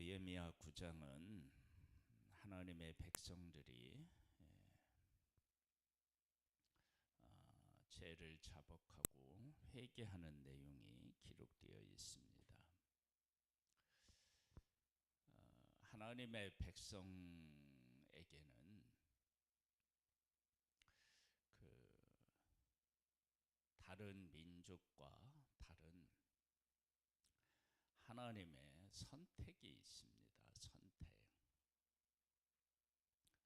느헤미야 9장은 하나님의 백성들이 죄를 자복하고 회개하는 내용이 기록되어 있습니다. 하나님의 백성에게는 다른 민족과 다른 하나님의 선택이 있습니다. 선택.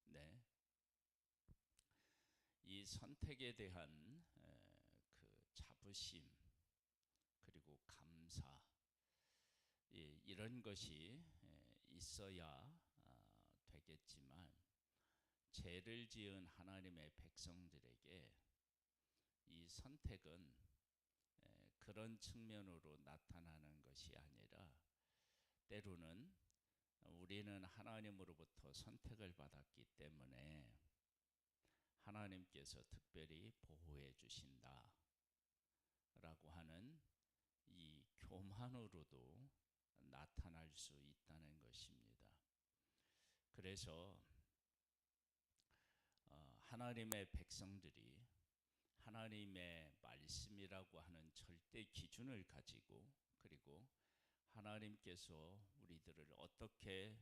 네. 이 선택에 대한 자부심 그리고 감사 이런 것이 있어야 되겠지만 죄를 지은 하나님의 백성들에게 이 선택은 그런 측면으로 나타나는 것이 아니라 때로는 우리는 하나님으로부터 선택을 받았기 때문에 하나님께서 특별히 보호해 주신다 라고 하는 이 교만으로도 나타날 수 있다는 것입니다. 그래서 하나님의 백성들이 하나님의 말씀이라고 하는 절대 기준을 가지고 그리고 하나님께서 우리들을 어떻게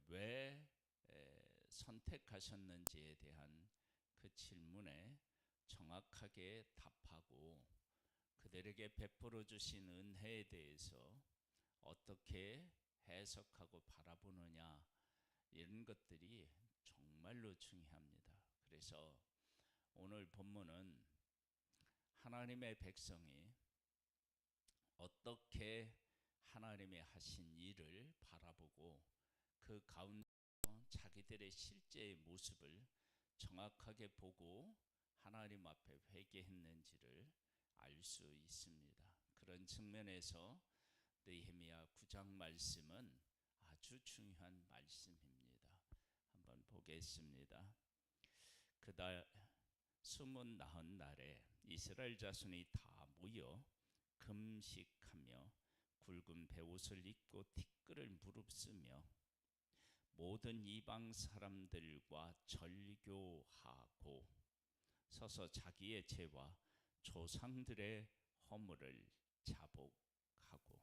왜 선택하셨는지에 대한 그 질문에 정확하게 답하고 그들에게 베풀어 주신 은혜에 대해서 어떻게 해석하고 바라보느냐 이런 것들이 정말로 중요합니다. 그래서 오늘 본문은 하나님의 백성이 어떻게 하나님의 하신 일을 바라보고 그 가운데 자기들의 실제의 모습을 정확하게 보고 하나님 앞에 회개했는지를 알 수 있습니다. 그런 측면에서 느헤미야 9장 말씀은 아주 중요한 말씀입니다. 한번 보겠습니다. 그달 수문 나흔 날에 이스라엘 자손이 다 모여 금식하며 굵은 베옷을 입고 티끌을 무릅쓰며 모든 이방 사람들과 절교하고 서서 자기의 죄와 조상들의 허물을 자복하고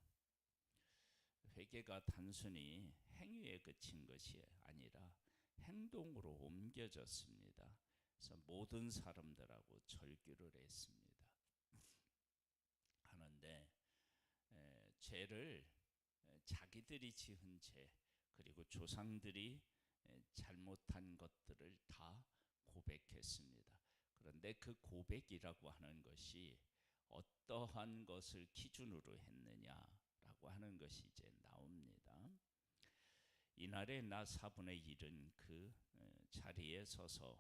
회개가 단순히 행위에 그친 것이 아니라 행동으로 옮겨졌습니다. 그래서 모든 사람들하고 절규를 했습니다. 하는데 죄를 자기들이 지은 죄 그리고 조상들이 잘못한 것들을 다 고백했습니다. 그런데 그 고백이라고 하는 것이 어떠한 것을 기준으로 했느냐라고 하는 것이 이제 나옵니다. 이날에 나 4분의 1은 그 자리에 서서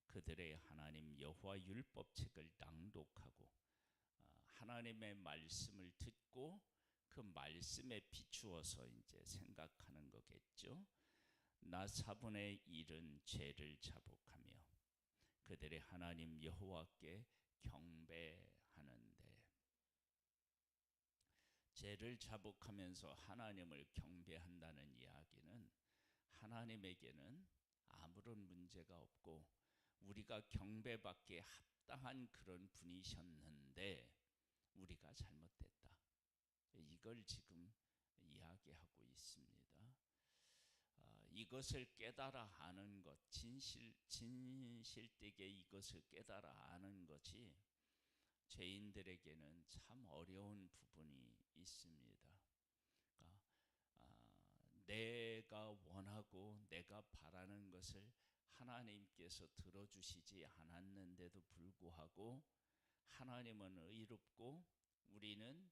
그들의 하나님 여호와 율법책을 낭독하고 하나님의 말씀을 듣고 그 말씀에 비추어서 이제 생각하는 거겠죠. 나 4분의 1은 죄를 자복하며 그들의 하나님 여호와께 경배하는데 죄를 자복하면서 하나님을 경배한다는 이야기는 하나님에게는 아무런 문제가 없고 우리가 경배받기에 합당한 그런 분이셨는데 우리가 잘못됐다. 이걸 지금 이야기하고 있습니다. 이것을 깨달아 아는 것, 진실되게 이것을 깨달아 아는 것이 죄인들에게는 참 어려운 부분이 있습니다. 그러니까 내가 원하고 내가 바라는 것을 하나님께서 들어주시지 않았는데도 불구하고 하나님은 의롭고 우리는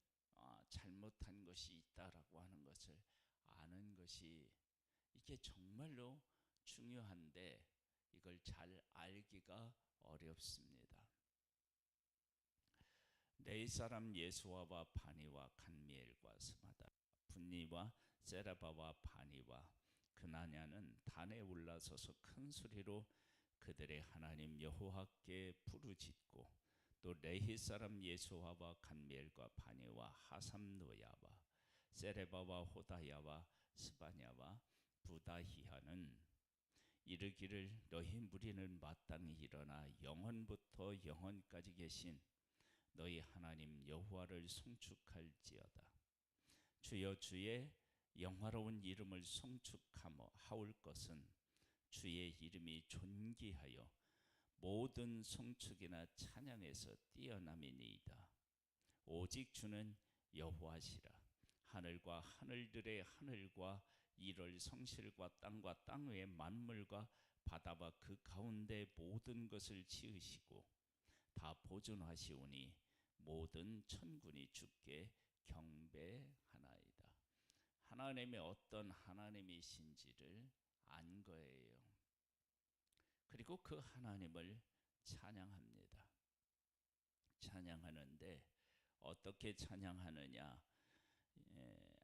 잘못한 것이 있다라고 하는 것을 아는 것이 이게 정말로 중요한데 이걸 잘 알기가 어렵습니다. 네 사람 예수아와 바니와 간미엘과 스마다 분니와 세라바와 바니와 그나냐는 단에 올라서서 큰 소리로 그들의 하나님 여호와께 부르짖고 또 레히 사람 예수아와 간미엘과 바니와 하삼노야와 세레바와 호다야와 스바냐와 부다히아는 이르기를 너희 무리는 마땅히 일어나 영원부터 영원까지 계신 너희 하나님 여호와를 송축할지어다. 주여 주의 영화로운 이름을 송축하올 것은 주의 이름이 존귀하여 모든 송축이나 찬양에서 뛰어남이니이다. 오직 주는 여호와시라. 하늘과 하늘들의 하늘과 이를 성실과 땅 위의 만물과 바다와 그 가운데 모든 것을 지으시고 다 보존하시오니 모든 천군이 주께 경배하나이다. 하나님이 어떤 하나님이신지를 안 거예요. 그리고 그 하나님을 찬양합니다. 찬양하는데 어떻게 찬양하느냐?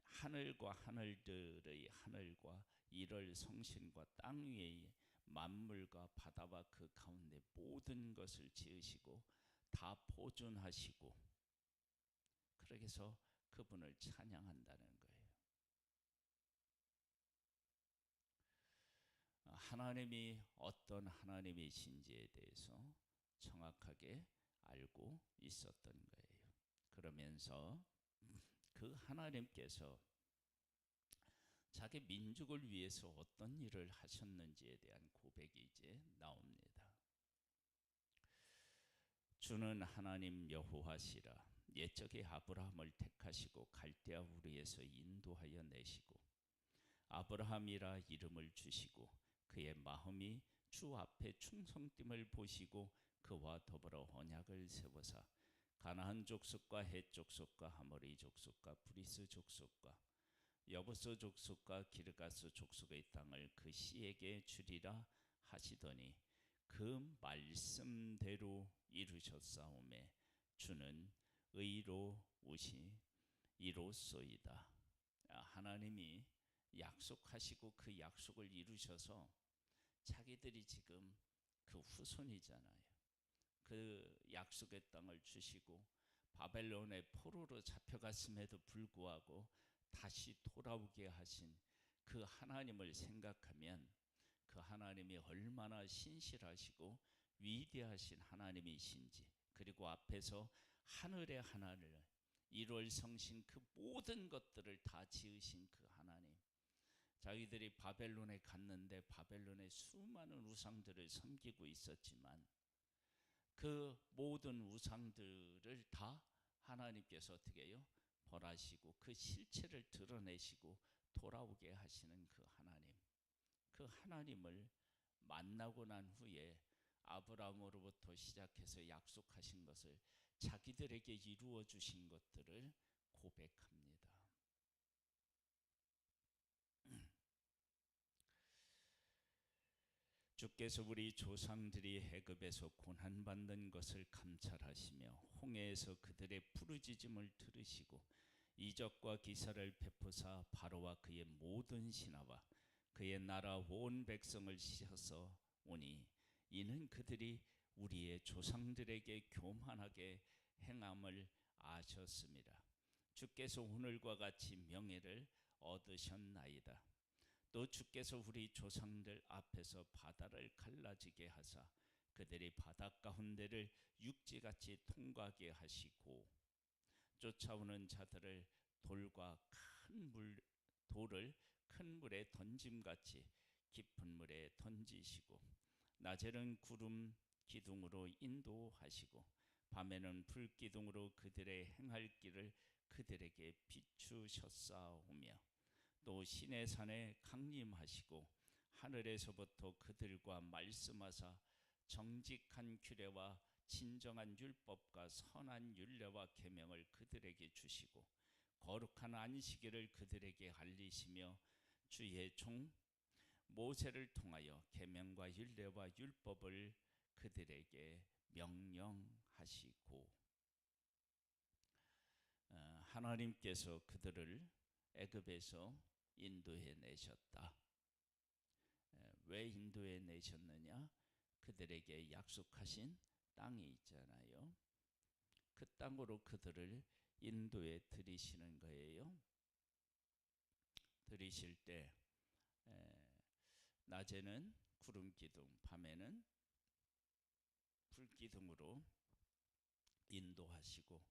하늘과 하늘들의 하늘과 이를 성신과 땅 위의 만물과 바다와 그 가운데 모든 것을 지으시고 다 보존하시고, 그래서 그분을 찬양한다는 거예요. 하나님이 어떤 하나님이신지에 대해서 정확하게 알고 있었던 거예요. 그러면서 그 하나님께서 자기 민족을 위해서 어떤 일을 하셨는지에 대한 고백이 이제 나옵니다. 주는 하나님 여호와시라. 옛적에 아브라함을 택하시고 갈대아 우르에서 인도하여 내시고 아브라함이라 이름을 주시고 그의 마음이 주 앞에 충성됨을 보시고 그와 더불어 언약을 세우사 가나안 족속과 헷 족속과 아모리 족속과 브리스 족속과 여부스 족속과 기르가스 족속의 땅을 그 씨에게 주리라 하시더니 그 말씀대로 이루셨사오매 주는 의로우시이로소이다. 하나님이 약속하시고 그 약속을 이루셔서 자기들이 지금 그 후손이잖아요. 그 약속의 땅을 주시고 바벨론의 포로로 잡혀갔음에도 불구하고 다시 돌아오게 하신 그 하나님을 생각하면 그 하나님이 얼마나 신실하시고 위대하신 하나님이신지, 그리고 앞에서 하늘의 하나를 이룰 성신 그 모든 것들을 다 지으신 그 하나님, 자기들이 바벨론에 갔는데 바벨론의 수많은 우상들을 섬기고 있었지만 그 모든 우상들을 다 하나님께서 어떻게 해요? 벌하시고 그 실체를 드러내시고 돌아오게 하시는 그 하나님, 그 하나님을 만나고 난 후에 아브라함으로부터 시작해서 약속하신 것을 자기들에게 이루어 주신 것들을 고백합니다. 주께서 우리 조상들이 애굽에서 고난받는 것을 감찰하시며 홍해에서 그들의 부르짖음을 들으시고 이적과 기사를 베푸사 바로와 그의 모든 신하와 그의 나라 온 백성을 씻어서 오니 이는 그들이 우리의 조상들에게 교만하게 행함을 아셨습니다. 주께서 오늘과 같이 명예를 얻으셨나이다. 또 주께서 우리 조상들 앞에서 바다를 갈라지게 하사 그들이 바다 가운데를 육지같이 통과하게 하시고 쫓아오는 자들을 돌을 큰 물에 던짐같이 깊은 물에 던지시고 낮에는 구름 기둥으로 인도하시고 밤에는 불 기둥으로 그들의 행할 길을 그들에게 비추셨사오며 또 시내산에 강림하시고 하늘에서부터 그들과 말씀하사 정직한 규례와 진정한 율법과 선한 율례와 계명을 그들에게 주시고 거룩한 안식일을 그들에게 알리시며 주의 종 모세를 통하여 계명과 율례와 율법을 그들에게 명령하시고, 하나님께서 그들을 애굽에서 인도해 내셨다. 왜 인도해 내셨느냐? 그들에게 약속하신 땅이 있잖아요. 그 땅으로 그들을 인도해 들이시는 거예요. 드리실 때 낮에는 구름 기둥, 밤에는 불 기둥으로 인도하시고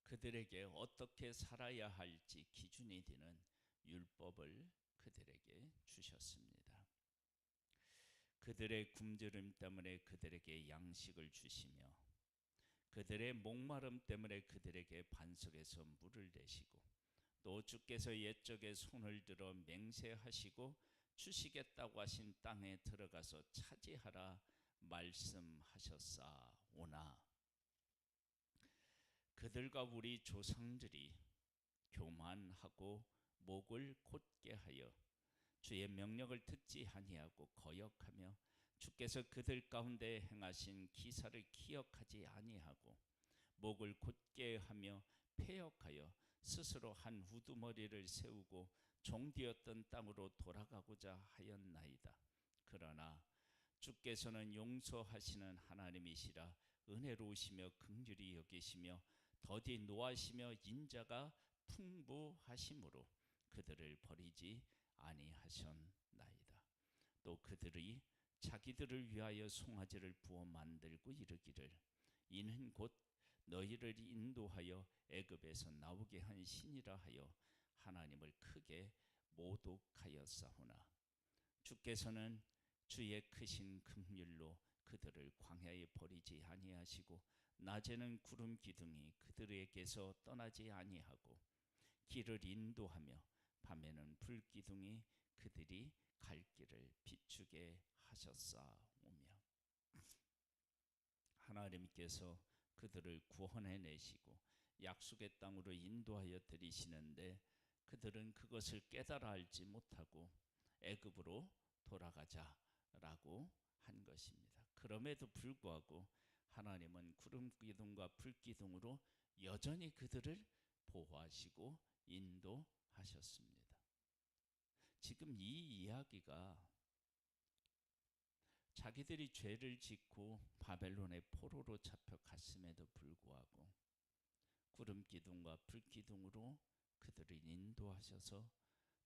그들에게 어떻게 살아야 할지 기준이 되는 율법을 그들에게 주셨습니다. 그들의 굶주림 때문에 그들에게 양식을 주시며 그들의 목마름 때문에 그들에게 반석에서 물을 내시고 또 주께서 옛적에 손을 들어 맹세하시고 주시겠다고 하신 땅에 들어가서 차지하라 말씀하셨사오나 그들과 우리 조상들이 교만하고 목을 곧게 하여 주의 명령을 듣지 아니하고 거역하며 주께서 그들 가운데 행하신 기사를 기억하지 아니하고 목을 곧게 하며 패역하여 스스로 한 우두머리를 세우고 종되었던 땅으로 돌아가고자 하였나이다. 그러나 주께서는 용서하시는 하나님이시라 은혜로우시며 긍휼히 여기시며 더디 노하시며 인자가 풍부하심으로 그들을 버리지 아니하셨나이다. 또 그들이 자기들을 위하여 송아지를 부어 만들고 이르기를 이는 곧 너희를 인도하여 애굽에서 나오게 한 신이라 하여 하나님을 크게 모독하였사오나 주께서는 주의 크신 긍휼로 그들을 광야에 버리지 아니하시고 낮에는 구름 기둥이 그들에게서 떠나지 아니하고 길을 인도하며 밤에는 불 기둥이 그들이 갈 길을 비추게 하셨사오며 하나님께서 그들을 구원해 내시고 약속의 땅으로 인도하여 들이시는데 그들은 그것을 깨달아 알지 못하고 애굽으로 돌아가자라고 한 것입니다. 그럼에도 불구하고 하나님은 구름 기둥과 불 기둥으로 여전히 그들을 보호하시고 인도하셨습니다. 지금 이 이야기가 자기들이 죄를 짓고 바벨론의 포로로 잡혀갔음에도 불구하고 구름 기둥과 불 기둥으로 그들을 인도하셔서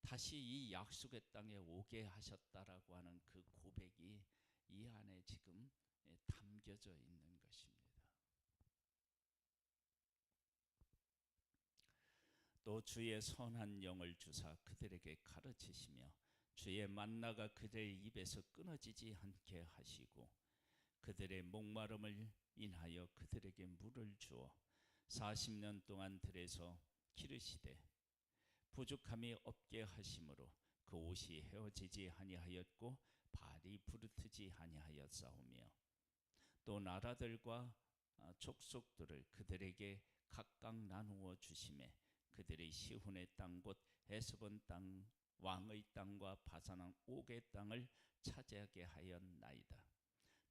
다시 이 약속의 땅에 오게 하셨다라고 하는 그 고백이 이 안에 지금 담겨져 있는 것입니다. 또 주의 선한 영을 주사 그들에게 가르치시며 주의 만나가 그들의 입에서 끊어지지 않게 하시고 그들의 목마름을 인하여 그들에게 물을 주어 40년 동안 들에서 기르시되 부족함이 없게 하심으로 그 옷이 헤어지지 아니하였고 발이 부르트지 아니하였사오며 또 나라들과 족속들을 그들에게 각각 나누어 주심에 그들의 시혼의 땅 곧 에스본 땅 왕의 땅과 바산 옥의 땅을 차지하게 하였나이다.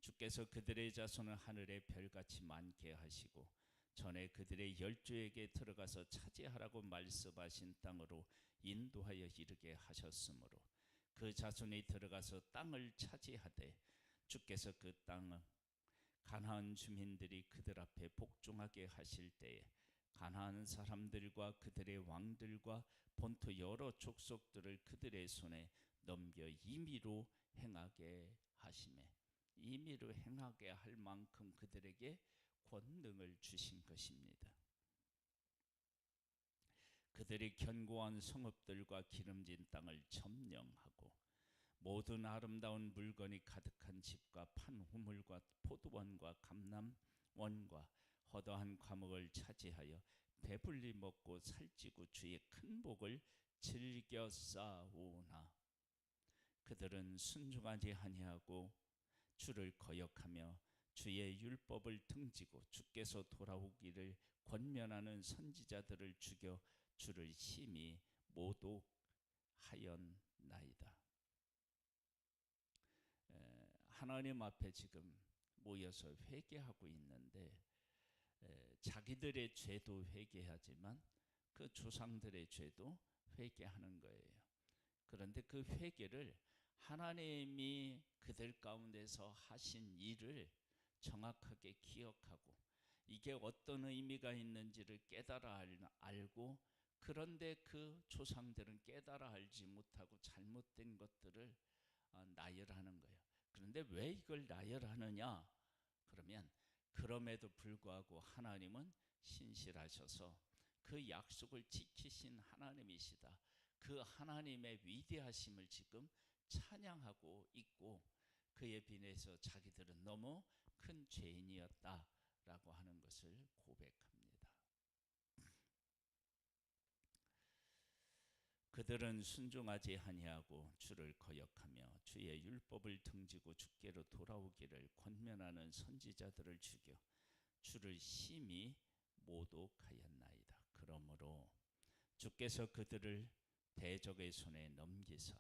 주께서 그들의 자손을 하늘의 별같이 많게 하시고 전에 그들의 열조에게 들어가서 차지하라고 말씀하신 땅으로 인도하여 이르게 하셨으므로 그 자손이 들어가서 땅을 차지하되 주께서 그 땅을 가나안 주민들이 그들 앞에 복종하게 하실 때에 가나안 사람들과 그들의 왕들과 본토 여러 족속들을 그들의 손에 넘겨 임의로 행하게 하시매 임의로 행하게 할 만큼 그들에게 권능을 주신 것입니다. 그들이 견고한 성읍들과 기름진 땅을 점령하고 모든 아름다운 물건이 가득한 집과 판후물과 포도원과 감람원과 허다한 과목을 차지하여 배불리 먹고 살찌고 주의 큰 복을 즐겨 싸우나 그들은 순종하지 아니하고 주를 거역하며 주의 율법을 등지고 주께서 돌아오기를 권면하는 선지자들을 죽여 주를 심히 모독하였나이다. 하나님 앞에 지금 모여서 회개하고 있는데 자기들의 죄도 회개하지만 그 조상들의 죄도 회개하는 거예요. 그런데 그 회개를 하나님이 그들 가운데서 하신 일을 정확하게 기억하고 이게 어떤 의미가 있는지를 깨달아 알고 그 그런데 그 조상들은 깨달아 알지 못하고 잘못된 것들을 나열하는 거예요. 그런데 왜 이걸 나열하느냐? 그러면 그럼에도 불구하고 하나님은 신실하셔서 그 약속을 지키신 하나님이시다. 그 하나님의 위대하심을 지금 찬양하고 있고, 그에 비해서 자기들은 너무 큰 죄인이었다라고 하는 것을 고백합니다. 그들은 순종하지 아니하고 주를 거역하며 주의 율법을 등지고 주께로 돌아오기를 권면하는 선지자들을 죽여 주를 심히 모독하였나이다. 그러므로 주께서 그들을 대적의 손에 넘기사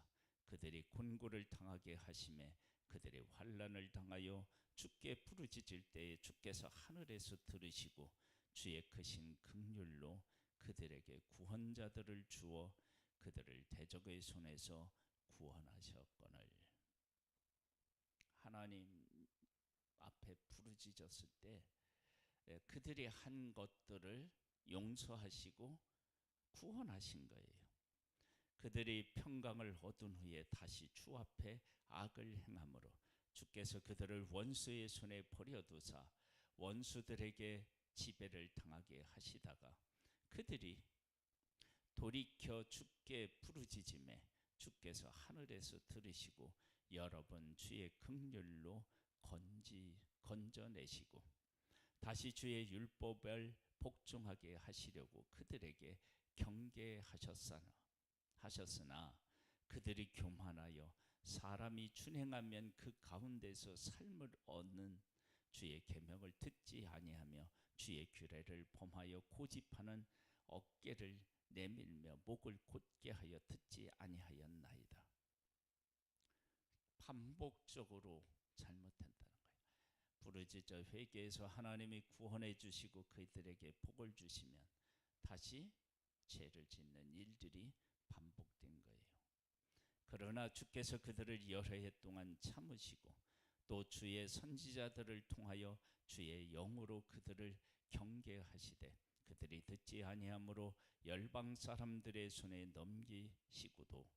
그들이 곤고를 당하게 하심에 그들이 환난을 당하여 주께 부르짖을 때에 주께서 하늘에서 들으시고 주의 크신 긍휼로 그들에게 구원자들을 주어 그들을 대적의 손에서 구원하셨거늘. 하나님 앞에 부르짖었을 때 그들이 한 것들을 용서하시고 구원하신 거예요. 그들이 평강을 얻은 후에 다시 주 앞에 악을 행함으로 주께서 그들을 원수의 손에 버려두사 원수들에게 지배를 당하게 하시다가 그들이 돌이켜 주께 부르짖음에 주께서 하늘에서 들으시고 여러 번 주의 긍휼로 건져내시고 다시 주의 율법을 복종하게 하시려고 그들에게 경계하셨으나 그들이 교만하여 사람이 준행하면 그 가운데서 삶을 얻는 주의 계명을 듣지 아니하며 주의 규례를 범하여 고집하는 어깨를 내밀며 목을 곧게 하여 듣지 아니하였나이다. 반복적으로 잘못한다는 거예요. 부르짖어 회개해서 하나님이 구원해 주시고 그들에게 복을 주시면 다시 죄를 짓는 일들이 반복된 거예요. 그러나 주께서 그들을 여러 해 동안 참으시고 또 주의 선지자들을 통하여 주의 영으로 그들을 경계하시되 그들이 듣지 아니하므로 열방 사람들의 손에 넘기시고도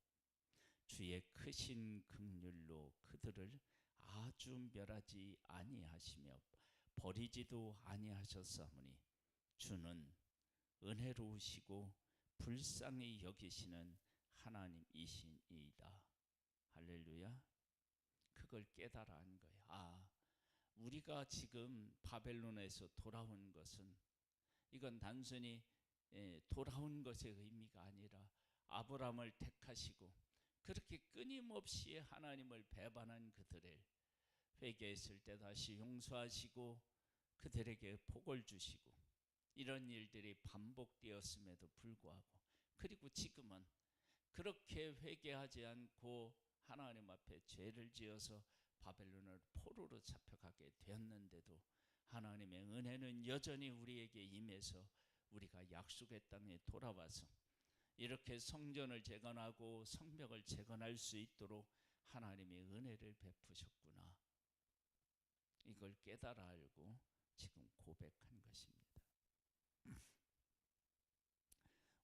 주의 크신 긍휼로 그들을 아주 멸하지 아니하시며 버리지도 아니하셨사오니 주는 은혜로우시고 불쌍히 여기시는 하나님이시니이다. 할렐루야. 그걸 깨달아 한 거예요. 우리가 지금 바벨론에서 돌아온 것은 이건 단순히 돌아온 것의 의미가 아니라 아브라함을 택하시고 그렇게 끊임없이 하나님을 배반한 그들을 회개했을 때 다시 용서하시고 그들에게 복을 주시고 이런 일들이 반복되었음에도 불구하고 그리고 지금은 그렇게 회개하지 않고 하나님 앞에 죄를 지어서 바벨론을 포로로 잡혀가게 되었는데도 하나님의 은혜는 여전히 우리에게 임해서 우리가 약속의 땅에 돌아와서 이렇게 성전을 재건하고 성벽을 재건할 수 있도록 하나님의 은혜를 베푸셨구나. 이걸 깨달아 알고 지금 고백한 것입니다.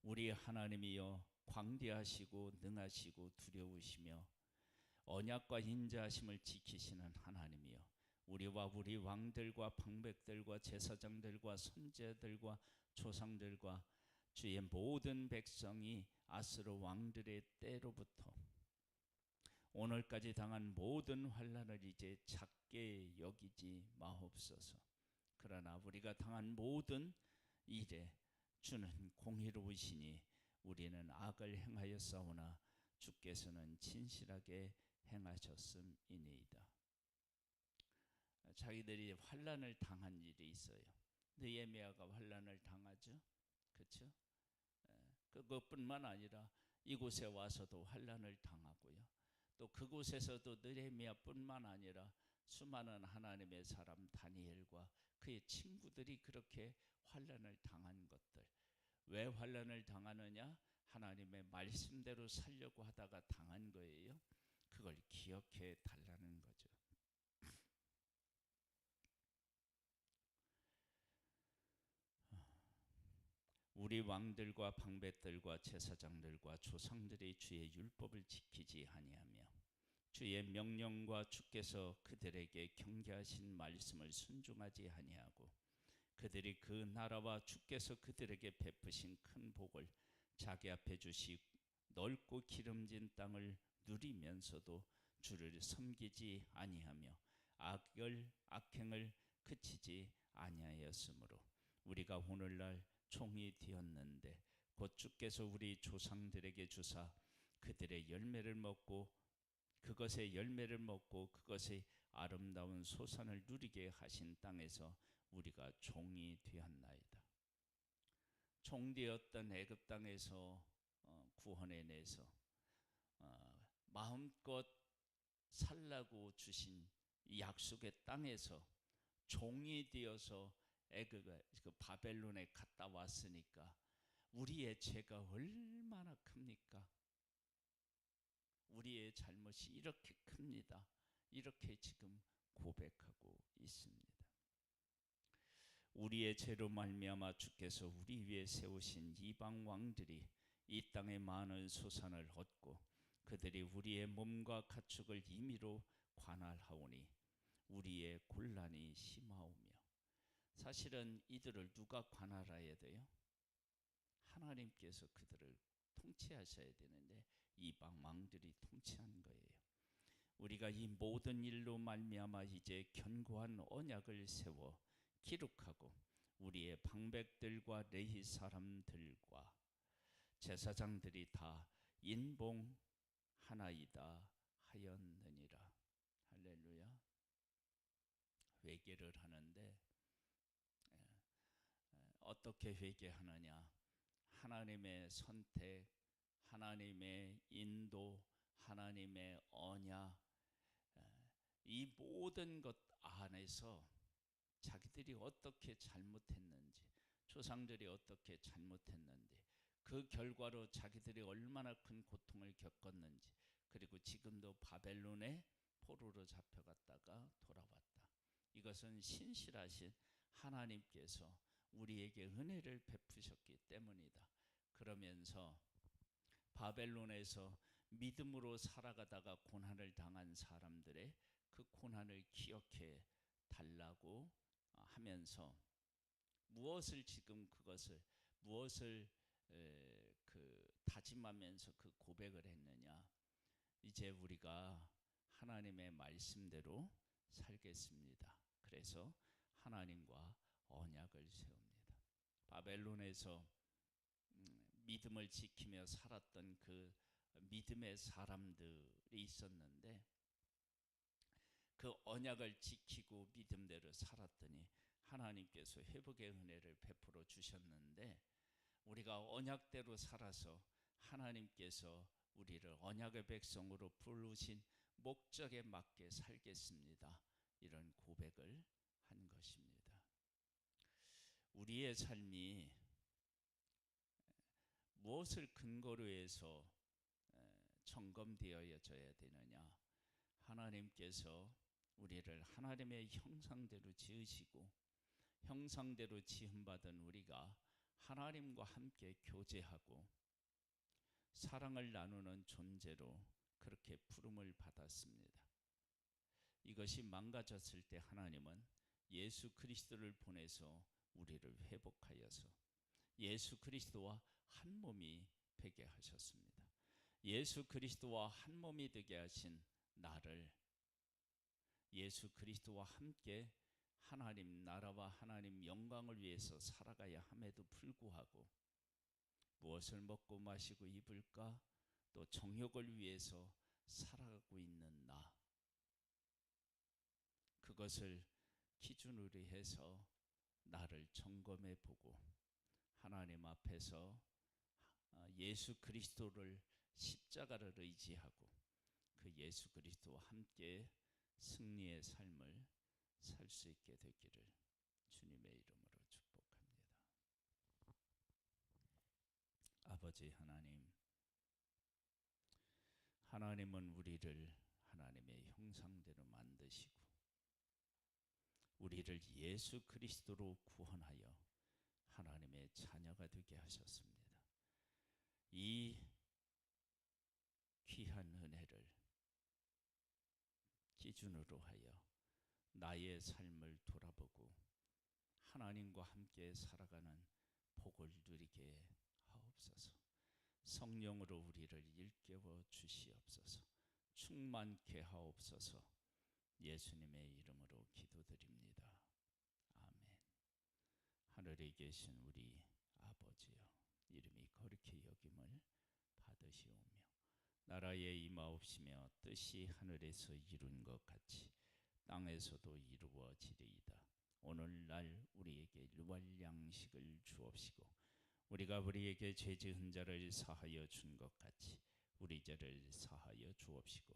우리 하나님이여 광대하시고 능하시고 두려우시며 언약과 인자하심을 지키시는 하나님이여 우리와 우리 왕들과 방백들과 제사장들과 선지자들과 조상들과 주의 모든 백성이 아스로 왕들의 때로부터 오늘까지 당한 모든 환난을 이제 작게 여기지 마옵소서. 그러나 우리가 당한 모든 일에 주는 공의로우시니 우리는 악을 행하였사오나 주께서는 진실하게 행하셨음이니이다. 자기들이 환난을 당한 일이 있어요. 느헤미야가 환난을 당하죠. 그렇죠? 그것뿐만 아니라 이곳에 와서도 환난을 당하고요. 또 그곳에서도 느헤미야뿐만 아니라 수많은 하나님의 사람 다니엘과 그의 친구들이 그렇게 환난을 당한 것들. 왜 환난을 당하느냐? 하나님의 말씀대로 살려고 하다가 당한 거예요. 그걸 기억해 달라는 거죠. 우리 왕들과 방백들과 제사장들과 조상들이 주의 율법을 지키지 아니하며 주의 명령과 주께서 그들에게 경계하신 말씀을 순종하지 아니하고 그들이 그 나라와 주께서 그들에게 베푸신 큰 복을 자기 앞에 주시 넓고 기름진 땅을 누리면서도 주를 섬기지 아니하며 악행을 그치지 아니하였으므로 우리가 오늘날 종이 되었는데 곧 주께서 우리 조상들에게 주사 그들의 열매를 먹고 그것의 아름다운 소산을 누리게 하신 땅에서 우리가 종이 되었나이다. 종되었던 애굽 땅에서 구원해내서 마음껏 살라고 주신 이 약속의 땅에서 종이 되어서 그 바벨론에 갔다 왔으니까 우리의 죄가 얼마나 큽니까? 우리의 잘못이 이렇게 큽니다. 이렇게 지금 고백하고 있습니다. 우리의 죄로 말미암아 주께서 우리 위에 세우신 이방 왕들이 이 땅의 많은 소산을 얻고 그들이 우리의 몸과 가축을 임의로 관할하오니 우리의 곤란이 심하오며. 사실은 이들을 누가 관할해야 돼요? 하나님께서 그들을 통치하셔야 되는데 이방 왕들이 통치한 거예요. 우리가 이 모든 일로 말미암아 이제 견고한 언약을 세워 기록하고 우리의 방백들과 레위 사람들과 제사장들이 다 인봉하나이다 하였느니라. 할렐루야. 회개를 하는데 어떻게 회개하느냐? 하나님의 선택, 하나님의 인도, 하나님의 언약, 이 모든 것 안에서 자기들이 어떻게 잘못했는지, 조상들이 어떻게 잘못했는지, 그 결과로 자기들이 얼마나 큰 고통을 겪었는지, 그리고 지금도 바벨론의 포로로 잡혀갔다가 돌아왔다. 이것은 신실하신 하나님께서 우리에게 은혜를 베푸셨기 때문이다. 그러면서 바벨론에서 믿음으로 살아가다가 고난을 당한 사람들의 그 고난을 기억해 달라고 하면서 무엇을 다짐하면서 그 고백을 했느냐? 이제 우리가 하나님의 말씀대로 살겠습니다. 그래서 하나님과 언약을 세웁니다. 바벨론에서 믿음을 지키며 살았던 그 믿음의 사람들이 있었는데 그 언약을 지키고 믿음대로 살았더니 하나님께서 회복의 은혜를 베풀어 주셨는데 우리가 언약대로 살아서 하나님께서 우리를 언약의 백성으로 부르신 목적에 맞게 살겠습니다. 이런 고백을 한 것입니다. 우리의 삶이 무엇을 근거로 해서 점검되어져야 되느냐? 하나님께서 우리를 하나님의 형상대로 지으시고 형상대로 지음받은 우리가 하나님과 함께 교제하고 사랑을 나누는 존재로 그렇게 부름을 받았습니다. 이것이 망가졌을 때 하나님은 예수 그리스도를 보내서 우리를 회복하여서 예수 그리스도와 한 몸이 되게 하셨습니다. 예수 그리스도와 한 몸이 되게 하신 나를 예수 그리스도와 함께 하나님 나라와 하나님 영광을 위해서 살아가야 함에도 불구하고 무엇을 먹고 마시고 입을까? 또 정욕을 위해서 살아가고 있는 나, 그것을 기준으로 해서 나를 점검해 보고 하나님 앞에서 예수 그리스도를 십자가를 의지하고 그 예수 그리스도와 함께 승리의 삶을 살 수 있게 되기를 주님의 이름으로 축복합니다. 아버지 하나님은 우리를 하나님의 형상대로 만드시고 우리를 예수 그리스도로 구원하여 하나님의 자녀가 되게 하셨습니다. 이 귀한 은혜를 기준으로 하여 나의 삶을 돌아보고 하나님과 함께 살아가는 복을 누리게 하옵소서. 성령으로 우리를 일깨워 주시옵소서. 충만케 하옵소서. 예수님의 이름으로 기도드립니다. 아멘. 하늘에 계신 우리 아버지여, 이름이 거룩히 여김을 받으시오며 나라에 임하옵시며 뜻이 하늘에서 이룬 것 같이 땅에서도 이루어지리이다. 오늘날 우리에게 유할 양식을 주옵시고 우리가 우리에게 죄 지은 자를 사하여 준 것 같이 우리 죄를 사하여 주옵시고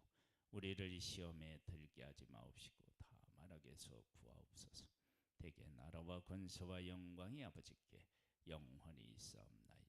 우리를 시험에 들게 하지 마옵시고 다만 악에서 구하옵소서. 대개 나라와 권세와 영광이 아버지께 영원히 있사옵나이다.